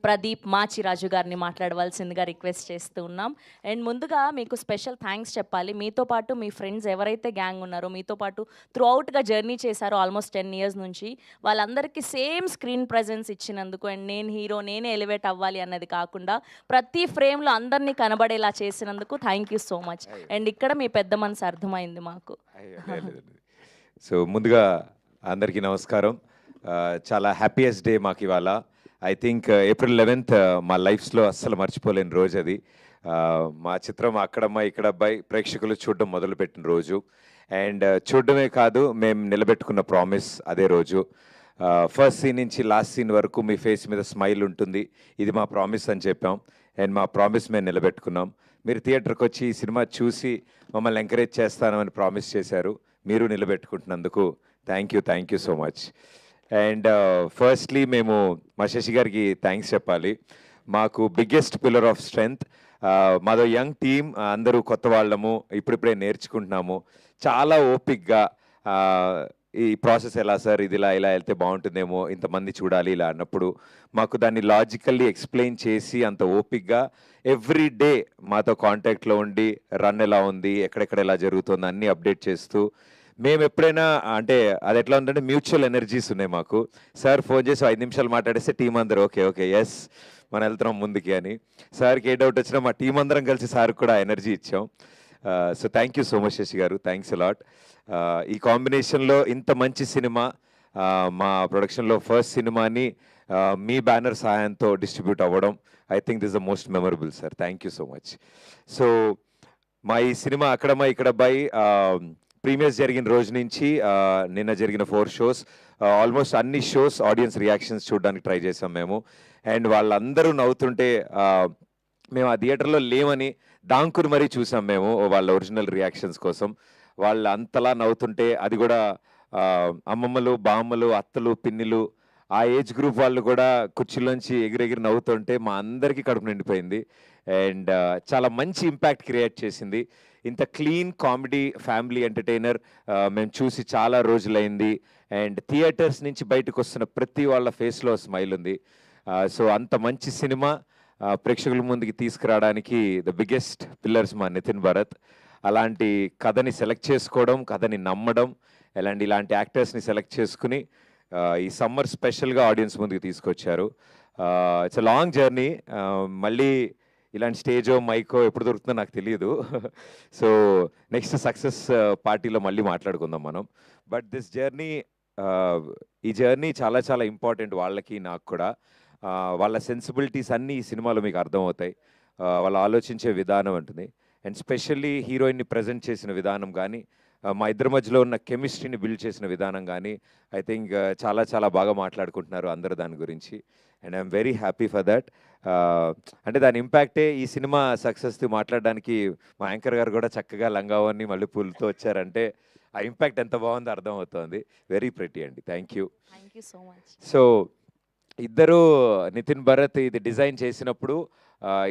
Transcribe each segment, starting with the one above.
ప్రదీప్ మాచిరాజు గారిని మాట్లాడవలసిందిగా రిక్వెస్ట్ చేస్తూ ఉన్నాం. అండ్ ముందుగా మీకు స్పెషల్ థ్యాంక్స్ చెప్పాలి. మీతో పాటు మీ ఫ్రెండ్స్ ఎవరైతే గ్యాంగ్ ఉన్నారో, మీతో పాటు త్రూ అవుట్గా జర్నీ చేశారో ఆల్మోస్ట్ 10 years నుంచి, వాళ్ళందరికీ సేమ్ స్క్రీన్ ప్రజెన్స్ ఇచ్చినందుకు, అండ్ నేను హీరో, నేనే ఎలివేట్ అవ్వాలి అన్నది కాకుండా ప్రతి ఫ్రేమ్లో అందరినీ కనబడేలా చేసినందుకు thank you so much. And ఇక్కడ మీ పెద్ద మనసు అర్థమైంది మాకు. సో ముందుగా అందరికీ నమస్కారం. చాలా హ్యాపీయెస్ట్ డే మాకు ఇవాళ. ఐ థింక్ April 11th మా లైఫ్స్లో అస్సలు మర్చిపోలేని రోజు అది. మా చిత్రం అక్కడమ్మ ఇక్కడ అబ్బాయి ప్రేక్షకులు చూడడం మొదలుపెట్టిన రోజు. అండ్ చూడడమే కాదు, మేము నిలబెట్టుకున్న ప్రామిస్ అదే రోజు. ఫస్ట్ సీన్ నుంచి లాస్ట్ సీన్ వరకు మీ ఫేస్ మీద స్మైల్ ఉంటుంది, ఇది మా ప్రామిస్ అని చెప్పాం. అండ్ మా ప్రామిస్ మేము నిలబెట్టుకున్నాం. మీరు థియేటర్కి వచ్చి ఈ సినిమా చూసి మమ్మల్ని ఎంకరేజ్ చేస్తానని ప్రామిస్ చేశారు. మీరు నిలబెట్టుకుంటున్నందుకు thank you so much. And firstly మేము మా శశి గారికి థ్యాంక్స్ చెప్పాలి. మాకు బిగ్గెస్ట్ పిల్లర్ ఆఫ్ స్ట్రెంగ్త్. మాదో యంగ్ టీమ్, అందరూ కొత్త వాళ్ళము, ఇప్పుడిప్పుడే నేర్చుకుంటున్నాము. చాలా ఓపిక్గా ఈ ప్రాసెస్ ఎలా సార్, ఇది ఇలా వెళ్తే బాగుంటుందేమో, ఇంతమంది చూడాలి ఇలా అన్నప్పుడు మాకు దాన్ని లాజికల్లీ ఎక్స్ప్లెయిన్ చేసి అంత ఓపిక్గా ఎవ్రీ డే మాతో కాంటాక్ట్లో ఉండి రన్ ఎలా ఉంది, ఎక్కడెక్కడ ఎలా జరుగుతుంది అన్నీ అప్డేట్ చేస్తూ, మేము ఎప్పుడైనా అంటే అది ఎట్లా ఉందంటే మ్యూచువల్ ఎనర్జీస్ ఉన్నాయి మాకు. సార్ ఫోన్ చేసి 5 నిమిషాలు మాట్లాడేస్తే టీం అందరూ ఓకే ఎస్ మనం వెళ్తున్నాం ముందుకి అని. సార్కి ఏ డౌట్ వచ్చినా మా టీం అందరం కలిసి సార్కి కూడా ఎనర్జీ ఇచ్చాం. So thank you so much Shashi garu, thanks allot. ఈ కాంబినేషన్లో ఇంత మంచి సినిమా, మా ప్రొడక్షన్లో ఫస్ట్ సినిమాని మీ బ్యానర్ సహాయంతో డిస్ట్రిబ్యూట్ అవ్వడం, I think this the most memorable sir. Thank you so much. So మా ఈ సినిమా అక్కడమ్మ ఇక్కడ అబ్బాయి ప్రీమియర్స్ జరిగిన రోజు నుంచి నిన్న జరిగిన 4 shows, ఆల్మోస్ట్ అన్ని షోస్ ఆడియన్స్ రియాక్షన్స్ చూడడానికి ట్రై చేసాం మేము. అండ్ వాళ్ళందరూ నవ్వుతుంటే మేము ఆ థియేటర్లో లేమని దాంకుని మరీ చూసాం మేము వాళ్ళ ఒరిజినల్ రియాక్షన్స్ కోసం. వాళ్ళు అంతలా నవ్వుతుంటే, అది కూడా అమ్మమ్మలు, బామ్మలు, అత్తలు, పిన్నిలు, ఆ ఏజ్ గ్రూప్ వాళ్ళు కూడా కుర్చీలోంచి ఎగిరెగిరి నవ్వుతుంటే మా అందరికీ కడుపు నిండిపోయింది. అండ్ చాలా మంచి ఇంపాక్ట్ క్రియేట్ చేసింది. ఇంత క్లీన్ కామెడీ ఫ్యామిలీ ఎంటర్టైనర్ మేము చూసి చాలా రోజులైంది. అండ్ థియేటర్స్ నుంచి బయటకు వస్తున్న ప్రతి వాళ్ళ ఫేస్లో స్మైల్ ఉంది. సో అంత మంచి సినిమా ప్రేక్షకుల ముందుకి తీసుకురావడానికి ద బిగ్గెస్ట్ పిల్లర్స్ మా నితిన్ భరత్. అలాంటి కథని సెలెక్ట్ చేసుకోవడం, కథని నమ్మడం, ఇలాంటి యాక్టర్స్ని సెలెక్ట్ చేసుకుని ఈ సమ్మర్ స్పెషల్గా ఆడియన్స్ ముందుకు తీసుకొచ్చారు. It's a long journey. మళ్ళీ ఇలాంటి స్టేజో మైకో ఎప్పుడు దొరుకుతుందో నాకు తెలియదు. సో నెక్స్ట్ సక్సెస్ పార్టీలో మళ్ళీ మాట్లాడుకుందాం మనం. బట్ దిస్ జర్నీ, ఈ జర్నీ చాలా చాలా ఇంపార్టెంట్ వాళ్ళకి, నాకు కూడా. వాళ్ళ సెన్సిబిలిటీస్ అన్నీ ఈ సినిమాలో మీకు అర్థమవుతాయి. వాళ్ళు ఆలోచించే విధానం ఉంటుంది. అండ్ స్పెషల్లీ హీరోయిన్ని ప్రజెంట్ చేసిన విధానం కానీ, మా ఇద్దరి మధ్యలో ఉన్న కెమిస్ట్రీని బిల్డ్ చేసిన విధానం కానీ, ఐ థింక్ చాలా చాలా బాగా మాట్లాడుకుంటున్నారు అందరూ దాని గురించి. And I'm very happy for that. అంటే దాని ఇంపాక్టే ఈ సినిమా సక్సెస్తో మాట్లాడడానికి మా యాంకర్ గారు కూడా చక్కగా లంగావని మళ్ళీ పూలతో వచ్చారంటే ఆ ఇంపాక్ట్ ఎంత బాగుందో అర్థమవుతోంది. వెరీ ప్రెటీ అండి. Thank you so much. So ఇద్దరు నితిన్ భరత్ ఇది డిజైన్ చేసినప్పుడు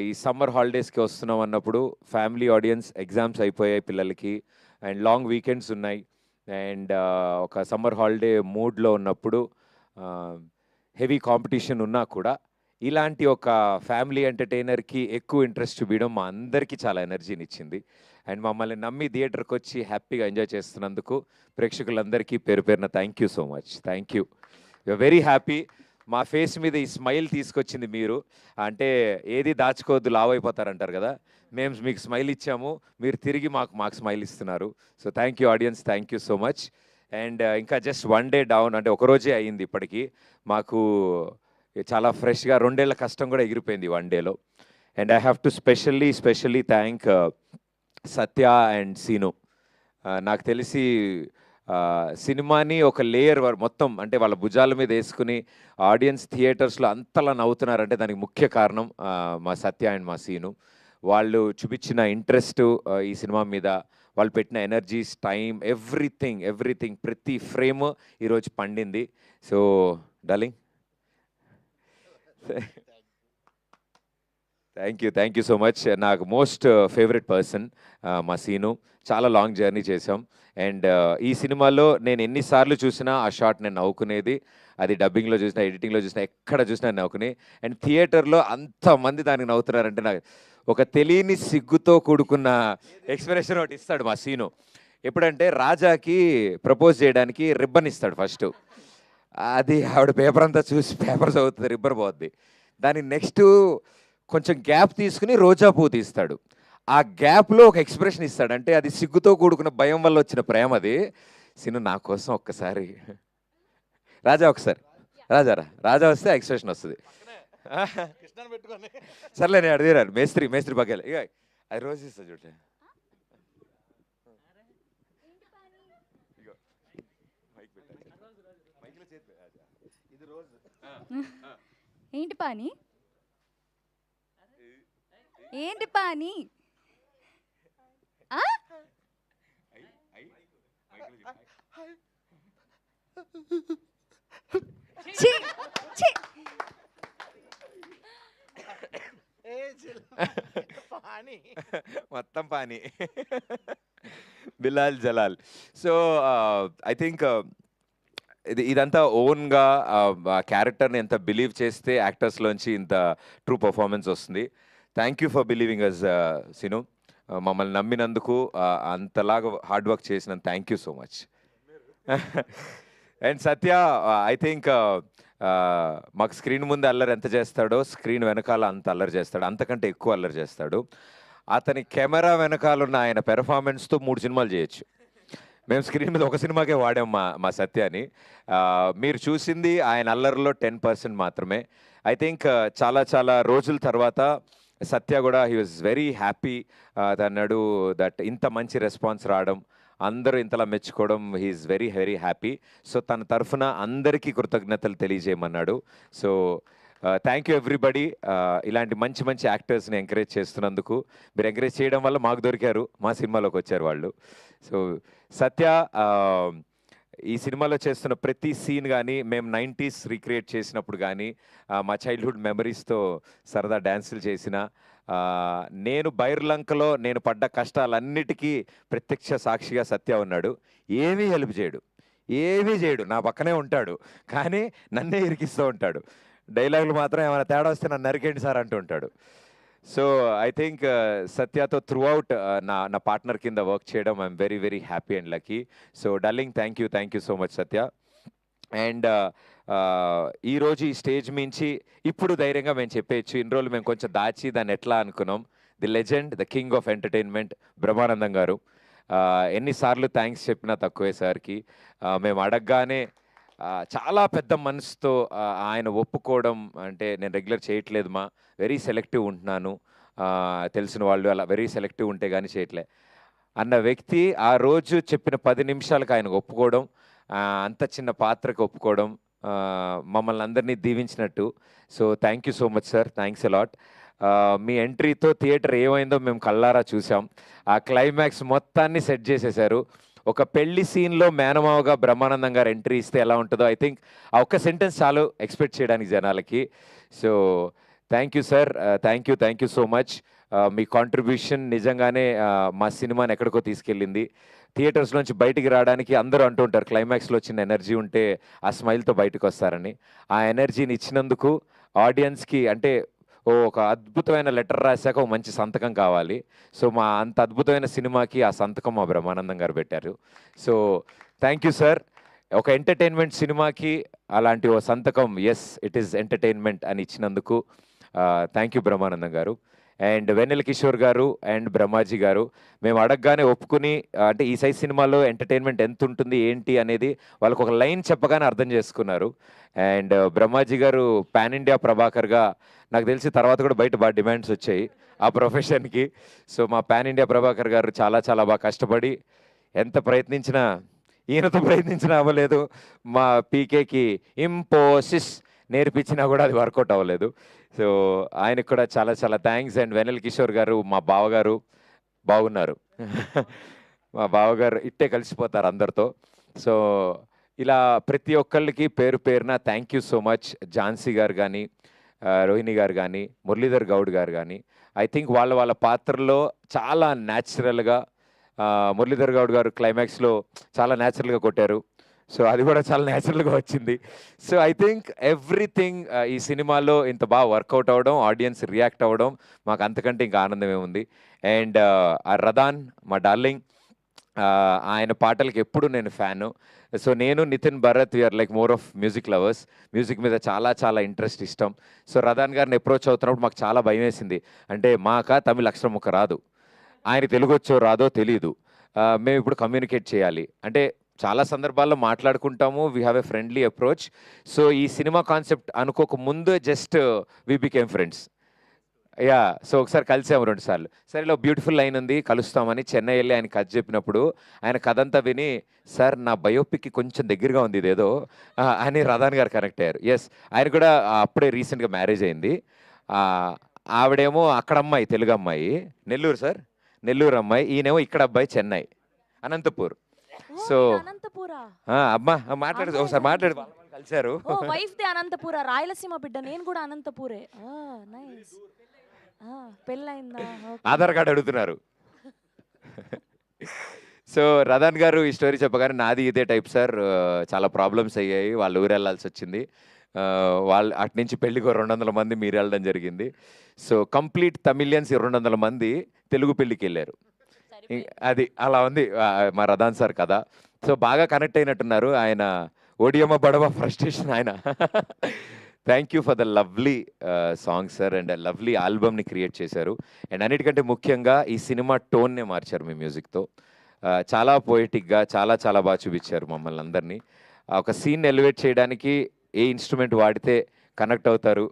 ఈ సమ్మర్ హాలిడేస్కి వస్తున్నాం అన్నప్పుడు ఫ్యామిలీ ఆడియన్స్, ఎగ్జామ్స్ అయిపోయాయి పిల్లలకి అండ్ లాంగ్ వీకెండ్స్ ఉన్నాయి. అండ్ ఒక సమ్మర్ హాలిడే మూడ్లో ఉన్నప్పుడు హెవీ కాంపిటీషన్ ఉన్నా కూడా ఇలాంటి ఒక ఫ్యామిలీ ఎంటర్టైనర్కి ఎక్కువ ఇంట్రెస్ట్ చూపించడం మా అందరికీ చాలా ఎనర్జీని ఇచ్చింది. అండ్ మమ్మల్ని నమ్మి థియేటర్కి వచ్చి హ్యాపీగా ఎంజాయ్ చేస్తున్నందుకు ప్రేక్షకులందరికీ పేరు పేరున thank you so much. Thank you. You are very happy. మా ఫేస్ మీద ఈ స్మైల్ తీసుకొచ్చింది మీరు. అంటే ఏది దాచుకోవద్దు, లావ్ అయిపోతారంటారు కదా, మేము మీకు స్మైల్ ఇచ్చాము, మీరు తిరిగి మాకు స్మైల్ ఇస్తున్నారు. So thank you audience, thank you so much. And ఇంకా జస్ట్ 1 day డౌన్, అంటే ఒకరోజే అయ్యింది ఇప్పటికీ. మాకు చాలా ఫ్రెష్గా 2 ఏళ్ల కష్టం కూడా ఎగిరిపోయింది 1 dayలో. And I have to specially thank Satya and Seenu. నాకు తెలిసి సినిమాని ఒక లేయర్ మొత్తం అంటే వాళ్ళ భుజాల మీద వేసుకుని ఆడియన్స్ థియేటర్స్లో అంతలా నవ్వుతున్నారంటే దానికి ముఖ్య కారణం మా సత్య అండ్ మా సీను. వాళ్ళు చూపించిన ఇంట్రెస్ట్ ఈ సినిమా మీద, వాళ్ళు పెట్టిన ఎనర్జీస్, టైం, ఎవ్రీథింగ్ ప్రతి ఫ్రేమ్ ఈరోజు పండింది. So darling thank you so much. నాకు మోస్ట్ ఫేవరెట్ పర్సన్ మా సీను. చాలా లాంగ్ జర్నీ చేసాం. అండ్ ఈ సినిమాలో నేను ఎన్నిసార్లు చూసినా ఆ షాట్ నేను నవ్వుకునేది. అది డబ్బింగ్లో చూసినా, ఎడిటింగ్లో చూసినా, ఎక్కడ చూసినా నవ్వుకుని. అండ్ థియేటర్లో అంతమంది దానికి నవ్వుతున్నారంటే నాకు ఒక తెలియని సిగ్గుతో కూడుకున్న ఎక్స్ప్రెషన్ ఒకటి ఇస్తాడు మా సీను. ఎప్పుడంటే రాజాకి ప్రపోజ్ చేయడానికి రిబ్బన్ ఇస్తాడు ఫస్ట్. అది ఆవిడ పేపర్ అంతా చూసి పేపర్ చదువుతుంది, రిబ్బన్ పోద్ది. దాని నెక్స్ట్ కొంచెం గ్యాప్ తీసుకుని రోజా పువ్వు తీస్తాడు. ఆ గ్యాప్లో ఒక ఎక్స్ప్రెషన్ ఇస్తాడు. అంటే అది సిగ్గుతో కూడుకున్న భయం వల్ల వచ్చిన ప్రేమ అది. సీను నా కోసం ఒక్కసారి రాజా ఒకసారి రాజా వస్తే ఎక్స్ప్రెషన్ వస్తుంది. సర్లే నేను అడిగారు మేస్త్రి పక్కలే ఇక అది రోజు ఇస్తా చూడ. ఏంటి పాని ఏంటి పాని ఆ? ఛీ, ఛీ. మొత్తం పానీ బిలాల్ జలాల్. సో ఐ థింక్ ఇదంతా ఓన్గా క్యారెక్టర్ని ఎంత బిలీవ్ చేస్తే యాక్టర్స్లోంచి ఇంత ట్రూ పర్ఫార్మెన్స్ వస్తుంది. Thank you for believing us Sinu. మమ్మల్ని నమ్మినందుకు, అంతలాగా హార్డ్ వర్క్ చేసినందుకు thank you so much. And Satya I think మాకు స్క్రీన్ ముందు అల్లరి ఎంత చేస్తాడో స్క్రీన్ వెనకాల అంత అల్లరి చేస్తాడు, అంతకంటే ఎక్కువ అల్లరి చేస్తాడు. అతని కెమెరా వెనకాల ఉన్న ఆయన పెర్ఫార్మెన్స్తో 3 సినిమాలు చేయొచ్చు. మేము స్క్రీన్ మీద ఒక సినిమాకే వాడాం మా సత్యాని. మీరు చూసింది ఆయన అల్లరిలో 10% మాత్రమే. ఐ థింక్ చాలా రోజుల తర్వాత సత్య కూడా హీ వాజ్ వెరీ హ్యాపీ. అన్నాడు దట్ ఇంత మంచి రెస్పాన్స్ రావడం, అందరూ ఇంతలా మెచ్చుకోవడం, he's very very happy. So తన తరఫున అందరికీ కృతజ్ఞతలు తెలియజేయమన్నాడు. So thank you everybody. ఇలాంటి మంచి యాక్టర్స్ని ఎంకరేజ్ చేస్తున్నందుకు. మీరు ఎంకరేజ్ చేయడం వల్ల మాకు దొరికారు, మా సినిమాలోకి వచ్చారు వాళ్ళు. సో సత్య ఈ సినిమాలో చేస్తున్న ప్రతి సీన్ కానీ, మేము 90s రీక్రియేట్ చేసినప్పుడు కానీ, మా చైల్డ్హుడ్ మెమరీస్తో సరదా డ్యాన్సులు చేసిన, నేను బైర్లంకలో నేను పడ్డ కష్టాలన్నిటికీ ప్రత్యక్ష సాక్షిగా సత్య ఉన్నాడు. ఏమీ హెల్ప్ చేయడు, నా పక్కనే ఉంటాడు, కానీ నన్నే ఇరికిస్తూ ఉంటాడు. డైలాగులు మాత్రం ఏమైనా తేడా వస్తే నన్ను నరికేండి సార్ అంటూ ఉంటాడు. సో ఐ థింక్ సత్యతో త్రూ అవుట్ నా పార్ట్నర్ కింద వర్క్ చేయడం I'm very very happy and lucky. So darling thank you so much Satya. And ఈరోజు ఈ స్టేజ్ మించి ఇప్పుడు ధైర్యంగా మేము చెప్పేయచ్చు. ఇన్ని రోజులు మేము కొంచెం దాచి దాన్ని ఎట్లా అనుకున్నాం. The legend, the king of entertainment Brahmanandam గారు. ఎన్నిసార్లు థ్యాంక్స్ చెప్పినా తక్కువే సార్కి. మేము అడగగానే చాలా పెద్ద మనసుతో ఆయన ఒప్పుకోవడం, అంటే నేను రెగ్యులర్ చేయట్లేదు మా, వెరీ సెలెక్టివ్ ఉంటున్నాను, తెలిసిన వాళ్ళు అలా వెరీ సెలెక్టివ్ ఉంటే కానీ చేయట్లే అన్న వ్యక్తి ఆ రోజు చెప్పిన 10 నిమిషాలకు ఆయనకు ఒప్పుకోవడం, అంత చిన్న పాత్రకు ఒప్పుకోవడం మమ్మల్ని అందరినీ దీవించినట్టు. So thank you so much sir, thanks a lot. మీ ఎంట్రీతో థియేటర్ ఏమైందో మేము కళ్ళారా చూసాం. ఆ క్లైమాక్స్ మొత్తాన్ని సెట్ చేసేశారు. ఒక పెళ్లి సీన్లో మేనమావగా బ్రహ్మానందం గారు ఎంట్రీ ఇస్తే ఎలా ఉంటుందో ఐ థింక్ ఆ ఒక్క సెంటెన్స్ చాలు ఎక్స్పెక్ట్ చేయడానికి జనాలకి. So thank you sir, thank you so much. Me contribution నిజంగానే మా సినిమాని ఎక్కడికో తీసుకెళ్ళింది. థియేటర్స్ నుంచి బయటికి రావడానికి అందరూ అంటూ ఉంటారు క్లైమాక్స్లో వచ్చిన ఎనర్జీ ఉంటే ఆ స్మైల్తో బయటకు వస్తారని. ఆ ఎనర్జీని ఇచ్చినందుకు ఆడియన్స్కి, అంటే ఒక అద్భుతమైన లెటర్ రాశాక ఒక మంచి సంతకం కావాలి. సో మా అంత అద్భుతమైన సినిమాకి ఆ సంతకం మా బ్రహ్మానందం గారు పెట్టారు. So thank you sir. ఒక ఎంటర్టైన్మెంట్ సినిమాకి అలాంటి ఓ సంతకం, ఎస్ ఇట్ ఈస్ ఎంటర్టైన్మెంట్ అని ఇచ్చినందుకు థ్యాంక్ యూ బ్రహ్మానందం గారు. అండ్ వెన్నెల కిషోర్ గారు అండ్ బ్రహ్మాజీ గారు మేము అడగగానే ఒప్పుకుని, అంటే ఈ సైజ్ సినిమాలో ఎంటర్టైన్మెంట్ ఎంత ఉంటుంది ఏంటి అనేది వాళ్ళకు ఒక లైన్ చెప్పగానే అర్థం చేసుకున్నారు. అండ్ బ్రహ్మాజీ గారు పాన్ ఇండియా ప్రభాకర్గా నాకు తెలిసి తర్వాత కూడా బయట బాగా డిమాండ్స్ వచ్చాయి ఆ ప్రొఫెషన్కి. సో మా పాన్ ఇండియా ప్రభాకర్ గారు చాలా బాగా కష్టపడి ఎంత ప్రయత్నించినా, ఈయనతో ప్రయత్నించినా అవ్వలేదు. మా పీకేకి ఇంపోసిస్ నేర్పించినా కూడా అది వర్కౌట్ అవ్వలేదు. సో ఆయనకు కూడా చాలా థ్యాంక్స్. అండ్ వెన్నెల కిషోర్ గారు మా బావగారు బాగున్నారు. మా బావగారు ఇట్టే కలిసిపోతారు అందరితో. సో ఇలా ప్రతి ఒక్కళ్ళకి పేరున thank you so much. Jhansi గారు కానీ, రోహిణి గారు కానీ, మురళీధర్ గౌడ్ గారు కానీ, ఐ థింక్ వాళ్ళ పాత్రలో చాలా న్యాచురల్గా, మురళీధర్ గౌడ్ గారు క్లైమాక్స్లో చాలా న్యాచురల్గా కొట్టారు. సో అది కూడా చాలా న్యాచురల్గా వచ్చింది. సో ఐ థింక్ ఎవ్రీథింగ్ ఈ సినిమాలో ఇంత బాగా వర్కౌట్ అవ్వడం, ఆడియన్స్ రియాక్ట్ అవ్వడం, మాకు అంతకంటే ఇంకా ఆనందమే ఉంది. అండ్ ఆ రదాన్ మా డార్లింగ్, ఆయన పాటలకి ఎప్పుడు నేను ఫ్యాను. సో నేను Nitin Bharat we are like more of music lovers. Music మీద చాలా చాలా ఇంట్రెస్ట్, ఇష్టం. సో రదాన్ గారిని అప్రోచ్ అవుతున్నప్పుడు మాకు చాలా భయం వేసింది. అంటే మాక తమిళ అక్షరం ముక్క రాదు, ఆయన తెలుగు వచ్చో రాదో తెలియదు. మేము ఇప్పుడు కమ్యూనికేట్ చేయాలి అంటే చాలా సందర్భాల్లో మాట్లాడుకుంటాము, we have a friendly approach. So ఈ సినిమా కాన్సెప్ట్ అనుకోక ముందు just we became friends. Yeah, so ఒకసారి కలిసాము 2 సార్లు. సరే ఇలా బ్యూటిఫుల్ లైన్ ఉంది, కలుస్తామని చెన్నై వెళ్ళి ఆయన కథ చెప్పినప్పుడు ఆయన కథ అంతా విని, సార్ నా బయోపిక్కి కొంచెం దగ్గరగా ఉంది ఇదేదో అని రదాన్ గారు కనెక్ట్ అయ్యారు. ఎస్, ఆయన కూడా అప్పుడే రీసెంట్గా మ్యారేజ్ అయింది. ఆవిడేమో అక్కడ అమ్మాయి, తెలుగు అమ్మాయి, నెల్లూరు సార్, నెల్లూరు అమ్మాయి. ఈయనేమో ఇక్కడ అబ్బాయి, చెన్నై, అనంతపూర్. సో అనంతపురా. అమ్మా మాట్లాడు, ఒకసారి మాట్లాడు. వాళ్ళు కలిశారు. ఓ వైఫ్ ది అనంతపుర, రాయలసీమ బిడ్డ. నేను కూడా అనంతపురే. నైస్. పెళ్ళైందా? ఆధార్ కార్డు అడుగుతున్నారు. సో రదాన్ గారు ఈ స్టోరీ చెప్పగానే నాది ఇదే టైప్ సార్, చాలా ప్రాబ్లమ్స్ అయ్యాయి, వాళ్ళు ఊరు వెళ్ళాల్సి వచ్చింది. వాళ్ళు అటు నుంచి పెళ్ళికి 200 మంది మీరు వెళ్ళడం జరిగింది. సో కంప్లీట్ తమిళియన్స్ 200 మంది తెలుగు పెళ్ళికి వెళ్ళారు. అది అలా ఉంది మా రదాన్ సార్ కథ. సో బాగా కనెక్ట్ అయినట్టున్నారు ఆయన. ఓడియమ్మ బడవ ఫ్రస్ట్రేషన్ ఆయన. Thank you for the lovely song sir, and lovely ఆల్బమ్ని క్రియేట్ చేశారు. అండ్ అన్నిటికంటే ముఖ్యంగా ఈ సినిమా టోన్నే మార్చారు మీ మ్యూజిక్తో. చాలా పోయిటిక్గా, చాలా చాలా బాగా చూపించారు మమ్మల్ని అందరినీ. ఒక సీన్ ఎలివేట్ చేయడానికి ఏ ఇన్స్ట్రుమెంట్ వాడితే కనెక్ట్ అవుతారు,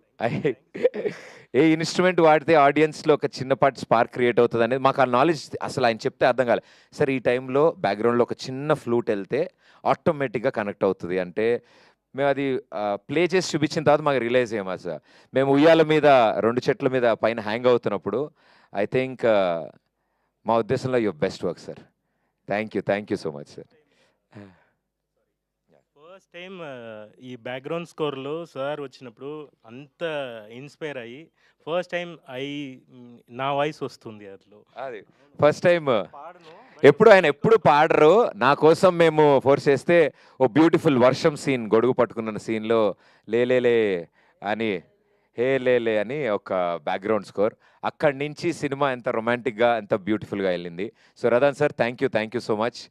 ఏ ఇన్స్ట్రుమెంట్ వాడితే ఆడియన్స్లో ఒక చిన్నపాటి స్పార్క్ క్రియేట్ అవుతుంది అనేది మాకు ఆ నాలెడ్జ్ అసలు ఆయన చెప్తే అర్థం కాలేదు. సార్ ఈ టైంలో బ్యాక్గ్రౌండ్లో ఒక చిన్న ఫ్లూట్ వెళ్తే ఆటోమేటిక్గా కనెక్ట్ అవుతుంది అంటే, మేము అది ప్లే చేసి చూపించిన తర్వాత మాకు రియలైజ్ అయ్యామా సార్. మేము ఉయ్యాల మీద 2 చెట్ల మీద పైన హ్యాంగ్ అవుతున్నప్పుడు ఐ థింక్ మా ఉద్దేశంలో your best work sir. Thank you so much sir. First time ఈ బ్యాక్గ్రౌండ్ స్కోర్లో సార్ వచ్చినప్పుడు అంత ఇన్స్పైర్ అయ్యి ఫస్ట్ టైం నా వాయిస్ వస్తుంది అందులో. అది ఫస్ట్ టైం. ఎప్పుడు పాడరు, నా కోసం మేము ఫోర్స్ చేస్తే ఓ బ్యూటిఫుల్ వర్షం సీన్, గొడుగు పట్టుకున్న సీన్లో లేలే అని, హే లేలే అని ఒక బ్యాక్గ్రౌండ్ స్కోర్. అక్కడి నుంచి సినిమా ఎంత రొమాంటిక్గా, ఎంత బ్యూటిఫుల్గా వెళ్ళింది. So Radhan sir thank you so much.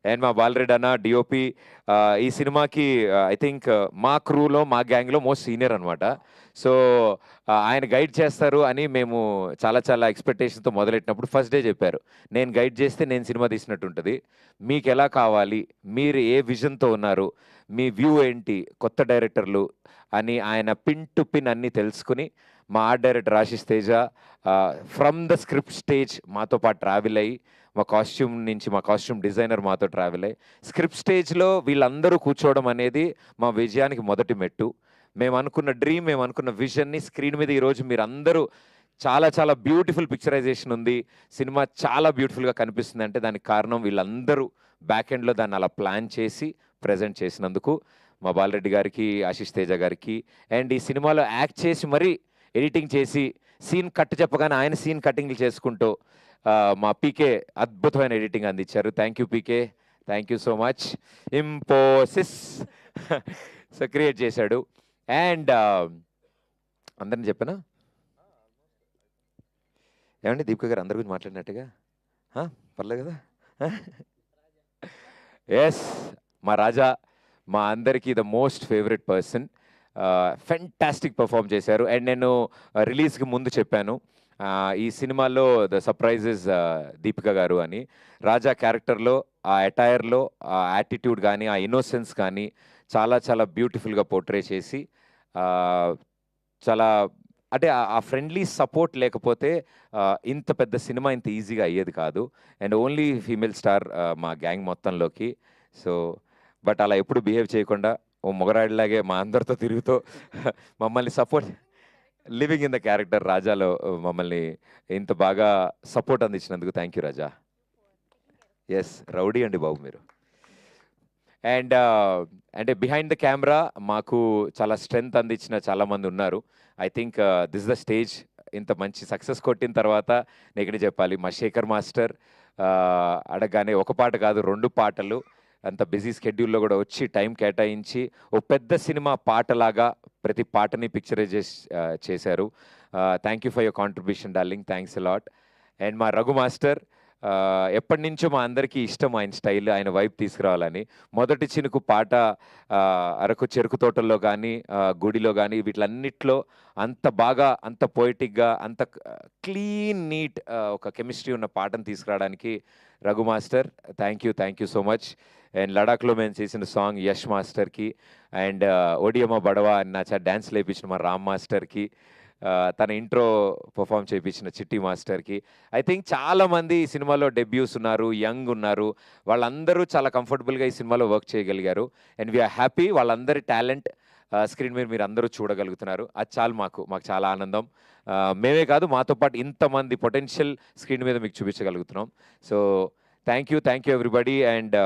And మా బాలరెడ్డి అన్న డిఓపి ఈ సినిమాకి ఐ థింక్ మా క్రూలో, మా గ్యాంగ్లో మోస్ట్ సీనియర్ అనమాట. సో ఆయన గైడ్ చేస్తారు అని మేము చాలా చాలా ఎక్స్పెక్టేషన్తో మొదలెట్టినప్పుడు ఫస్ట్ డే చెప్పారు, నేను గైడ్ చేస్తే నేను సినిమా తీసినట్టు ఉంటుంది, మీకు ఎలా కావాలి, మీరు ఏ విజన్తో ఉన్నారు, మీ వ్యూ ఏంటి, కొత్త డైరెక్టర్లు అని ఆయన పిన్ టు పిన్ అన్నీ తెలుసుకుని మా art director Ashish Teja from the script stage మాతో పాటు ట్రావెల్ అయ్యి, మా కాస్ట్యూమ్ డిజైనర్ మాతో ట్రావెల్ అయ్యి, స్క్రిప్ట్ స్టేజ్లో వీళ్ళందరూ కూర్చోవడం అనేది మా విజయానికి మొదటి మెట్టు. మేము అనుకున్న డ్రీమ్, మేము అనుకున్న విజన్ని స్క్రీన్ మీద ఈరోజు మీరు అందరూ చాలా చాలా బ్యూటిఫుల్ పిక్చరైజేషన్ ఉంది, సినిమా చాలా బ్యూటిఫుల్గా కనిపిస్తుంది అంటే దానికి కారణం వీళ్ళందరూ బ్యాక్ ఎండ్లో దాన్ని అలా ప్లాన్ చేసి ప్రజెంట్ చేసినందుకు మా బాలరెడ్డి గారికి, ఆశిష్ తేజ గారికి. అండ్ ఈ సినిమాలో యాక్ట్ చేసి మరీ ఎడిటింగ్ చేసి సీన్ కట్ చెప్పగానే ఆయన సీన్ కటింగ్లు చేసుకుంటూ మా పీకే అద్భుతమైన ఎడిటింగ్ అందించారు. Thank you PK, thank you so much. ఇంపోసిస్ so create చేశాడు. అండ్ అందరిని చెప్పనా ఏమండి, దీపిక గారు అందరి గురించి మాట్లాడినట్టుగా పర్లేదు కదా. ఎస్, మా రాజా, మా అందరికీ the most favourite person, fantastic perform చేశారు. అండ్ నేను రిలీజ్కి ముందు చెప్పాను ఈ సినిమాలో ద సర్ప్రైజెస్ దీపిక గారు అని. రాజా క్యారెక్టర్లో ఆ అటైర్లో ఆ యాటిట్యూడ్ కానీ, ఆ ఇన్నోసెన్స్ కానీ చాలా చాలా బ్యూటిఫుల్గా పోర్ట్రే చేసి చాలా అంటే ఆ ఫ్రెండ్లీ సపోర్ట్ లేకపోతే ఇంత పెద్ద సినిమా ఇంత ఈజీగా అయ్యేది కాదు. అండ్ ఓన్లీ ఫీమేల్ స్టార్ మా గ్యాంగ్ మొత్తంలోకి. సో బట్ అలా ఎప్పుడు బిహేవ్ చేయకుండా ఓ మొగరాడిలాగే మా అందరితో తిరుగుతూ మమ్మల్ని support, living in the character రాజాలో మమ్మల్ని ఇంత బాగా సపోర్ట్ అందించినందుకు thank you Raja. Yes, rowdy అండి బాబు మీరు. అండ్ అంటే బిహైండ్ ద కెమెరా మాకు చాలా స్ట్రెంగ్త్ అందించిన చాలామంది ఉన్నారు. I think this the stage. ఇంత మంచి సక్సెస్ కొట్టిన తర్వాత నేను ఇక్కడ చెప్పాలి, మా శేఖర్ మాస్టర్ అడగగానే ఒక పాట కాదు 2 పాటలు అంత బిజీ స్కెడ్యూల్లో కూడా వచ్చి టైం కేటాయించి ఓ పెద్ద సినిమా పాటలాగా ప్రతి పాటని పిక్చరైజ్ చేశారు. Thank you for your contribution darling, thanks a lot. And మా రఘు మాస్టర్ ఎప్పటి నుంచో మా అందరికీ ఇష్టం ఆయన స్టైల్, ఆయన వైపు తీసుకురావాలని. మొదటి చినుకు పాట అరకు చెరుకు తోటల్లో కానీ గుడిలో కానీ వీటిలన్నిట్లో అంత బాగా, అంత పోయిటిక్గా, అంత క్లీన్ నీట్ ఒక కెమిస్ట్రీ ఉన్న పాటను తీసుకురావడానికి Raghu master thank you so much. And లడాఖ్లో మేము చేసిన సాంగ్ యష్ మాస్టర్కి, అండ్ ఒడియమ్మ బడవా అని నా డ్యాన్స్ లేపించిన మా రామ్ మాస్టర్కి, తన ఇంట్రో పర్ఫామ్ చేయించిన చిట్టి మాస్టర్కి. ఐ థింక్ చాలామంది ఈ సినిమాలో డెబ్యూస్ ఉన్నారు, యంగ్ ఉన్నారు. వాళ్ళందరూ చాలా కంఫర్టబుల్గా ఈ సినిమాలో వర్క్ చేయగలిగారు. అండ్ వీఆర్ హ్యాపీ వాళ్ళందరి టాలెంట్ స్క్రీన్ మీద మీరు అందరూ చూడగలుగుతున్నారు. అది చాలు మాకు చాలా ఆనందం. మేమే కాదు, మాతో పాటు ఇంతమంది పొటెన్షియల్ స్క్రీన్ మీద మీకు చూపించగలుగుతున్నాం. So thank you everybody. And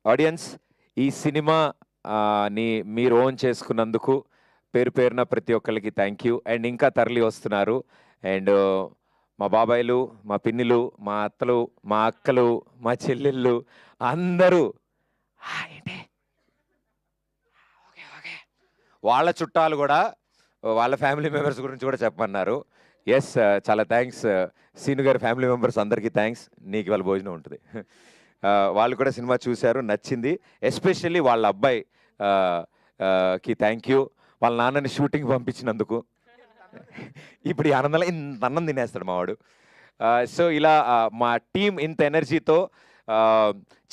audience, ఈ సినిమాని మీరు ఓన్ చేసుకున్నందుకు పేరున ప్రతి ఒక్కరికి థ్యాంక్ యూ. అండ్ ఇంకా తరలి వస్తున్నారు. అండ్ మా బాబాయిలు, మా పిన్నిలు, మా అత్తలు, మా అక్కలు, మా చెల్లెళ్ళు అందరూ ఏంటి ఓకే వాళ్ళ చుట్టాలు కూడా వాళ్ళ ఫ్యామిలీ మెంబర్స్ గురించి కూడా చెప్పమన్నారు. ఎస్, చాలా థ్యాంక్స్ సీను గారి ఫ్యామిలీ మెంబర్స్ అందరికీ థ్యాంక్స్. నీకు వాళ్ళ భోజనం ఉంటుంది. వాళ్ళు కూడా సినిమా చూశారు, నచ్చింది. ఎస్పెషల్లీ వాళ్ళ అబ్బాయి కి థ్యాంక్ యూ, వాళ్ళ నాన్నని షూటింగ్ పంపించినందుకు. ఇప్పుడు ఈ ఆనందంలో ఇంత అన్నం తినేస్తాడు మావాడు. సో ఇలా మా టీం ఇంత ఎనర్జీతో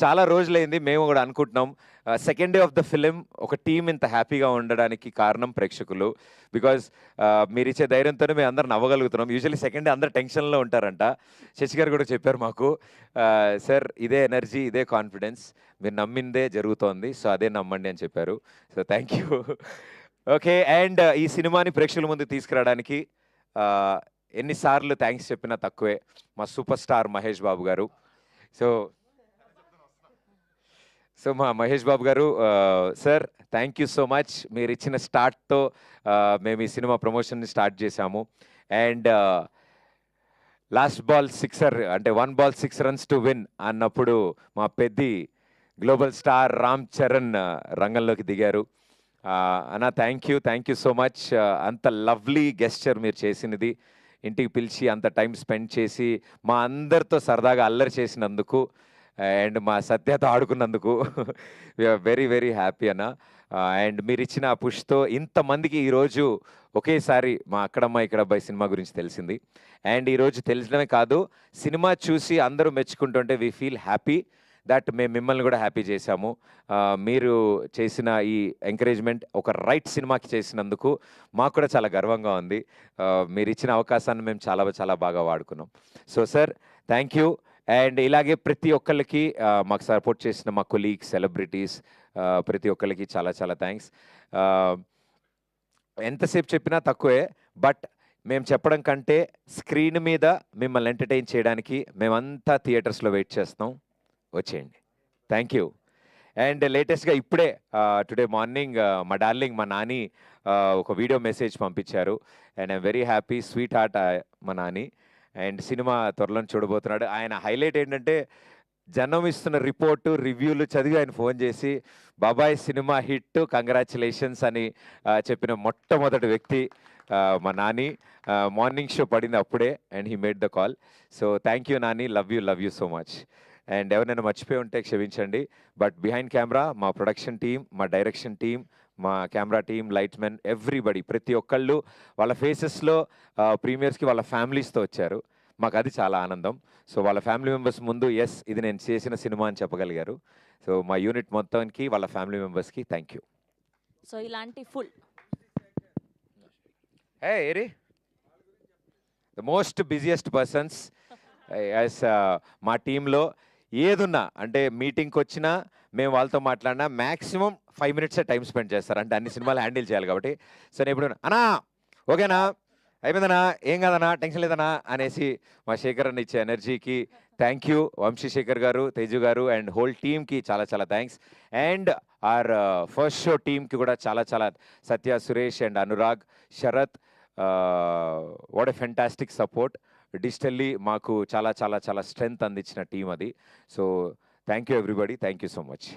చాలా రోజులైంది. మేము కూడా అనుకుంటున్నాం second day of the film ఒక టీం ఇంత హ్యాపీగా ఉండడానికి కారణం ప్రేక్షకులు. బికాజ్ మీరు ఇచ్చే ధైర్యంతోనే మేము అందరం నవ్వగలుగుతున్నాం. యూజువల్లీ సెకండ్ డే అందరు టెన్షన్లో ఉంటారంట. శశి గారు కూడా చెప్పారు మాకు, సార్ ఇదే ఎనర్జీ, ఇదే కాన్ఫిడెన్స్, మీరు నమ్మిందే జరుగుతోంది, సో అదే నమ్మండి అని చెప్పారు. So thank you. Okay, and ఈ సినిమాని ప్రేక్షకుల ముందు తీసుకురావడానికి ఎన్నిసార్లు థ్యాంక్స్ చెప్పినా తక్కువే. మా సూపర్ స్టార్ మహేష్ బాబు గారు. సో మా మహేష్ బాబు గారు, sir thank you so much. మీరు ఇచ్చిన స్టార్ట్తో మేము ఈ సినిమా ప్రమోషన్ని స్టార్ట్ చేశాము. అండ్ లాస్ట్ బాల్ 6 అంటే 1 బాల్ 6 రన్స్ టు విన్ అన్నప్పుడు మా పెద్ది గ్లోబల్ స్టార్ రామ్ చరణ్ రంగంలోకి దిగారు. అన్న థ్యాంక్ యూ సో మచ్. అంత లవ్లీ గెస్చర్ మీరు చేసినది, ఇంటికి పిలిచి అంత టైం స్పెండ్ చేసి మా అందరితో సరదాగా అల్లరి చేసినందుకు అండ్ మా సత్యతో ఆడుకున్నందుకు వీఆర్ వెరీ హ్యాపీ అన్న. అండ్ మీరు ఇచ్చిన ఆ పుష్తో ఇంతమందికి ఈరోజు ఒకేసారి మా అక్కడమ్మ ఇక్కడ అబ్బాయి సినిమా గురించి తెలిసింది. అండ్ ఈరోజు తెలిసడమే కాదు, సినిమా చూసి అందరూ మెచ్చుకుంటుంటే వీ ఫీల్ హ్యాపీ దట్ మేము మిమ్మల్ని కూడా హ్యాపీ చేశాము. మీరు చేసిన ఈ ఎంకరేజ్మెంట్ ఒక రైట్ సినిమాకి చేసినందుకు మాకు కూడా చాలా గర్వంగా ఉంది. మీరు ఇచ్చిన అవకాశాన్ని మేము చాలా బాగా వాడుకున్నాం. So sir thank you. And ఇలాగే ప్రతి ఒక్కరికి మాకు సపోర్ట్ చేసిన మా కొలీగ్స్, సెలబ్రిటీస్ ప్రతి ఒక్కరికి చాలా థ్యాంక్స్. ఎంతసేపు చెప్పినా తక్కువే, బట్ మేము చెప్పడం కంటే స్క్రీన్ మీద మిమ్మల్ని ఎంటర్టైన్ చేయడానికి మేమంతా థియేటర్స్లో వెయిట్ చేస్తాం, వచ్చేయండి. Thank you. అండ్ లేటెస్ట్గా ఇప్పుడే టుడే మార్నింగ్ మా డార్లింగ్ మా నాని ఒక వీడియో మెసేజ్ పంపించారు. And I'm very happy, sweet heart మా నాని. అండ్ సినిమా త్వరలో చూడబోతున్నాడు. ఆయన హైలైట్ ఏంటంటే జనం ఇస్తున్న రిపోర్టు, రివ్యూలు చదివి ఆయన ఫోన్ చేసి బాబాయ్ సినిమా హిట్, కంగ్రాచులేషన్స్ అని చెప్పిన మొట్టమొదటి వ్యక్తి మా నాని. మార్నింగ్ షో పడింది అప్పుడే and he made the call. So thank you Nani, love you so much. And ఎవరైనా మర్చిపోయి ఉంటే క్షమించండి. బట్ బిహైండ్ కెమెరా మా ప్రొడక్షన్ టీం, మా డైరెక్షన్ టీం, మా camera team, light men, everybody, ప్రతి ఒక్కళ్ళు వాళ్ళ ఫేసెస్లో ప్రీమియర్స్కి వాళ్ళ ఫ్యామిలీస్తో వచ్చారు. మాకు అది చాలా ఆనందం. సో వాళ్ళ ఫ్యామిలీ మెంబర్స్ ముందు ఎస్ ఇది నేను చేసిన సినిమా అని చెప్పగలిగారు. సో మా యూనిట్ మొత్తానికి వాళ్ళ ఫ్యామిలీ మెంబర్స్కి థ్యాంక్ యూ. సో ఇలాంటి full eri the most busiest persons as మా టీంలో ఏదున్నా, అంటే మీటింగ్కి వచ్చినా మేము వాళ్ళతో మాట్లాడినా మ్యాక్సిమం 5 minutes టైం స్పెండ్ చేస్తారు, అంటే అన్ని సినిమాలు హ్యాండిల్ చేయాలి కాబట్టి. సో నేను ఇప్పుడు అన్నా ఓకేనా, అయిపోయిందనా, ఏం కాదనా, టెన్షన్ లేదనా అనేసి మా శేఖర్ అన్న ఇచ్చే ఎనర్జీకి థ్యాంక్ యూ. వంశీశేఖర్ గారు, తేజు గారు అండ్ హోల్ టీమ్కి చాలా చాలా thanks. And our first show టీమ్కి కూడా చాలా చాలా, Satya, Suresh and Anurag, Sarath, what a fantastic support. Digitally మాకు చాలా చాలా చాలా స్ట్రెంగ్త్ అందించిన టీం అది. So thank you everybody, thank you so much.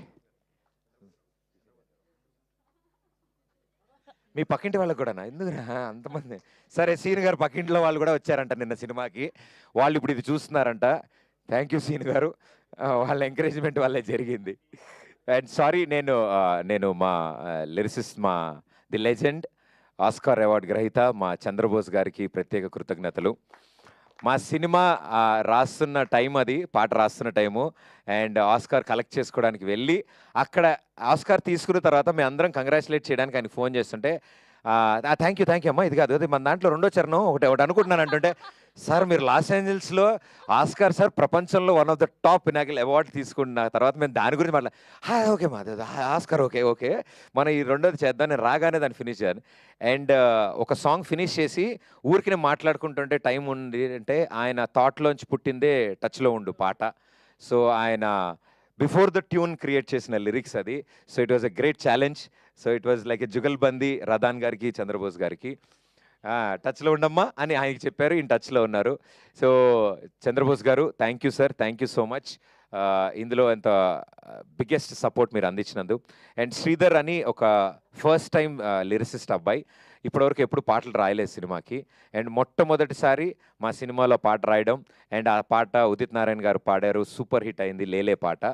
మీ పక్కింటి వాళ్ళకి కూడానా? ఎందుకురా అంతమంది? సరే, సీన్ గారు పక్కింట్లో వాళ్ళు కూడా వచ్చారంట నిన్న సినిమాకి. వాళ్ళు ఇప్పుడు ఇది చూస్తున్నారంట. థ్యాంక్ యూ సీన్ గారు, వాళ్ళ ఎంకరేజ్మెంట్ వల్లే జరిగింది. అండ్ సారీ, నేను మా లిరిసిస్ట్, మా ది లెజెండ్ ఆస్కార్ అవార్డు గ్రహీత మా చంద్రబోస్ గారికి ప్రత్యేక కృతజ్ఞతలు. మా సినిమా రాస్తున్న టైం, అది పాట రాస్తున్న టైము, అండ్ ఆస్కార్ కలెక్ట్ చేసుకోవడానికి వెళ్ళి అక్కడ ఆస్కార్ తీసుకున్న తర్వాత మేము అందరం కంగ్రాచులేట్ చేయడానికి ఆయన ఫోన్ చేస్తుంటే, థ్యాంక్ యూ అమ్మా, ఇది కాదు, అది మన దాంట్లో రెండో చరణం ఒకటి అనుకుంటున్నాను అంటుంటే, సార్ మీరు లాస్ ఏంజల్స్లో ఆస్కార్ సార్ ప్రపంచంలో one of the top Pinnacle award తీసుకున్న తర్వాత మేము దాని గురించి ఓకే మా ఆస్కార్, ఓకే మనం ఈ రెండోది చేద్దాం. నేను రాగానే దాన్ని ఫినిష్ చేయాలి. అండ్ ఒక సాంగ్ ఫినిష్ చేసి ఊరికి మాట్లాడుకుంటుంటే టైం ఉంది అంటే, ఆయన థాట్లోంచి పుట్టిందే టచ్లో ఉండు పాట. సో ఆయన బిఫోర్ ద ట్యూన్ క్రియేట్ చేసిన లిరిక్స్ అది. So it was a great challenge. So it was like a jugalbandi Radhan గారికి, చంద్రబోస్ గారికి. టచ్లో ఉండమ్మా అని ఆయనకి చెప్పారు, ఈయన టచ్లో ఉన్నారు. సో చంద్రబోస్ గారు, thank you sir, thank you so much. ఇందులో ఎంత బిగ్గెస్ట్ సపోర్ట్ మీరు అందించినందు. అండ్ శ్రీధర్ అని ఒక ఫస్ట్ టైం లిరిసిస్ట్ అబ్బాయి, ఇప్పటివరకు ఎప్పుడు పాటలు రాయలేదు సినిమాకి. అండ్ మొట్టమొదటిసారి మా సినిమాలో పాట రాయడం, అండ్ ఆ పాట ఉదిత్ నారాయణ గారు పాడారు, సూపర్ హిట్ అయింది లేలే పాట.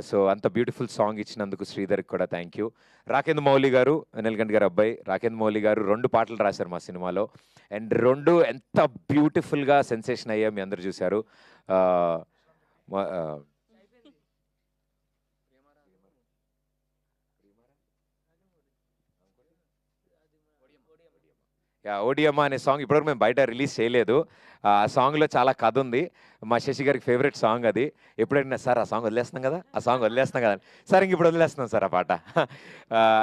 సో అంత బ్యూటిఫుల్ సాంగ్ ఇచ్చినందుకు శ్రీధర్కి కూడా థ్యాంక్ యూ. రాకేంద్ర మౌలి గారు, నెలగంటి గారు అబ్బాయి రాకేంద్ర మౌలి గారు 2 పాటలు రాశారు మా సినిమాలో. అండ్ 2 ఎంత బ్యూటిఫుల్గా సెన్సేషన్ అయ్యా, మీ అందరు చూశారు. ఓడియమ్మా అనే సాంగ్ ఇప్పటివరకు మేము బయట రిలీజ్ చేయలేదు. ఆ సాంగ్లో చాలా కథ ఉంది. మా శశి గారికి ఫేవరెట్ సాంగ్ అది. ఎప్పుడైనా సార్ ఆ సాంగ్ వదిలేస్తున్నాం కదా, ఆ సాంగ్ వదిలేస్తున్నాం కదా, సార్ ఇంక ఇప్పుడు వదిలేస్తున్నాం సార్ ఆ పాట.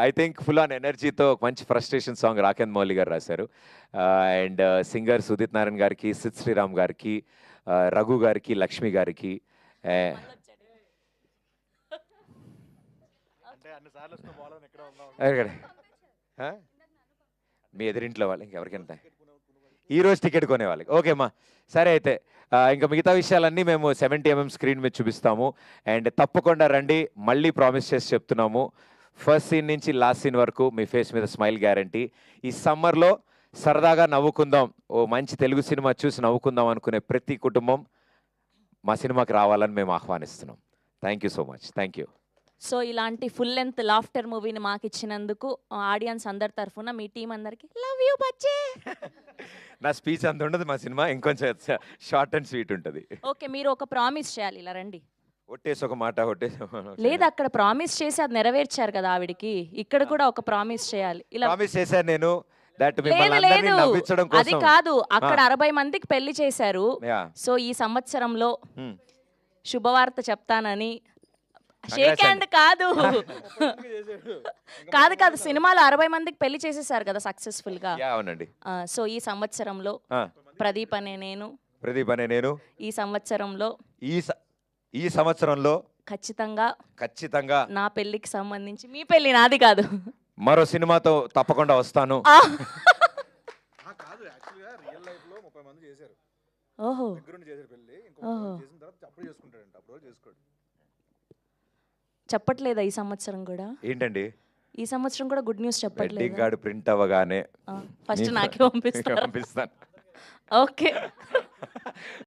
ఐ థింక్ ఫుల్ ఆన్ ఎనర్జీతో ఒక మంచి ఫ్రస్ట్రేషన్ సాంగ్ రాకేంద్ర మౌలి గారు రాశారు. అండ్ సింగర్ సుదీత్ నారాయణ గారికి, సిద్ శ్రీరామ్ గారికి, రఘు గారికి, లక్ష్మి గారికి, మీ ఎదురింట్లో వాళ్ళు ఇంకెవరికైనా ఈరోజు టికెట్ కొనే వాళ్ళకి. ఓకే అమ్మా, సరే అయితే ఇంకా మిగతా విషయాలన్నీ మేము 70mm స్క్రీన్ మీద చూపిస్తాము. అండ్ తప్పకుండా రండి, మళ్ళీ ప్రామిస్ చేసి చెప్తున్నాము, ఫస్ట్ సీన్ నుంచి లాస్ట్ సీన్ వరకు మీ ఫేస్ మీద స్మైల్ గ్యారంటీ. ఈ సమ్మర్లో సరదాగా నవ్వుకుందాం, ఓ మంచి తెలుగు సినిమా చూసి నవ్వుకుందాం అనుకునే ప్రతి కుటుంబం మా సినిమాకి రావాలని మేము ఆహ్వానిస్తున్నాం. Thank you so much, thank you. So ఇలాంటి ఫుల్ లెంత్ లాఫ్టర్ మూవీని మాకు ఇచ్చినందుకు ఆడియన్స్ అందరి తరఫున మీ టీం అందరికి లవ్ యూ బచ్చే. నా స్పీచ్ అంత ఉండదు మా సినిమా, ఇంకొంచెం షార్ట్ అండ్ స్వీట్ ఉంటుంది. ఓకే, మీరు ఒక ప్రామిస్ చేయాలి, ఇలా రండి. ఒట్టేసి ఒక మాట, ఒట్టేసి లేదు, అక్కడ ప్రామిస్ చేసి అది నెరవేర్చారు కదా ఆవిడికి, ఇక్కడ కూడా ఒక ప్రామిస్ చేయాలి. ఇలా ప్రామిస్ చేశాను నేను, దట్ లేదు మిమ్మల్ని నవ్వించడం అది కోసం. కాదు, అక్కడ 60 మందికి పెళ్లి చేశారు. Yeah. సో ఈ సంవత్సరంలో Hmm. శుభవార్త చెప్తానని. Congrats షేక్ హ్యాండ్ అండి. కాదు కాదు కాదు, సినిమాలో 60 మందికి పెళ్లి చేసేసారు కదా సక్సెస్ఫుల్ గా. Yeah, అవునండి. సో ఈ సంవత్సరంలో ప్రదీప్ అనే నేను, ప్రదీప్ అనే నేను ఈ సంవత్సరంలో ఈ సంవత్సరంలో ఖచ్చితంగా నా పెళ్లికి సంబంధించి, మీ పెళ్లి నాది కాదు, మరో సినిమాతో తప్పకుండా వస్తాను. కాదు, యాక్చువల్గా రియల్ లైఫ్లో 30 మంది చేశారు. ఓహో దగ్గరుండి చేశారు పెళ్ళి. ఓహో. చేసిన తర్వాత అప్పుడు చేసుకుంటాడంట, అప్పుడు చేసుకోడు. చెప్పట్లేదా ఈ సంవత్సరం కూడా? ఏంటండి ఈ సంవత్సరం కూడా గుడ్ న్యూస్ వెడ్డింగ్ చెప్పట్లేదు. కార్డు ప్రింట్ అవ్వగానే ఫస్ట్ నాకే పంపిస్తాను. పంపిస్తాను. ఓకే.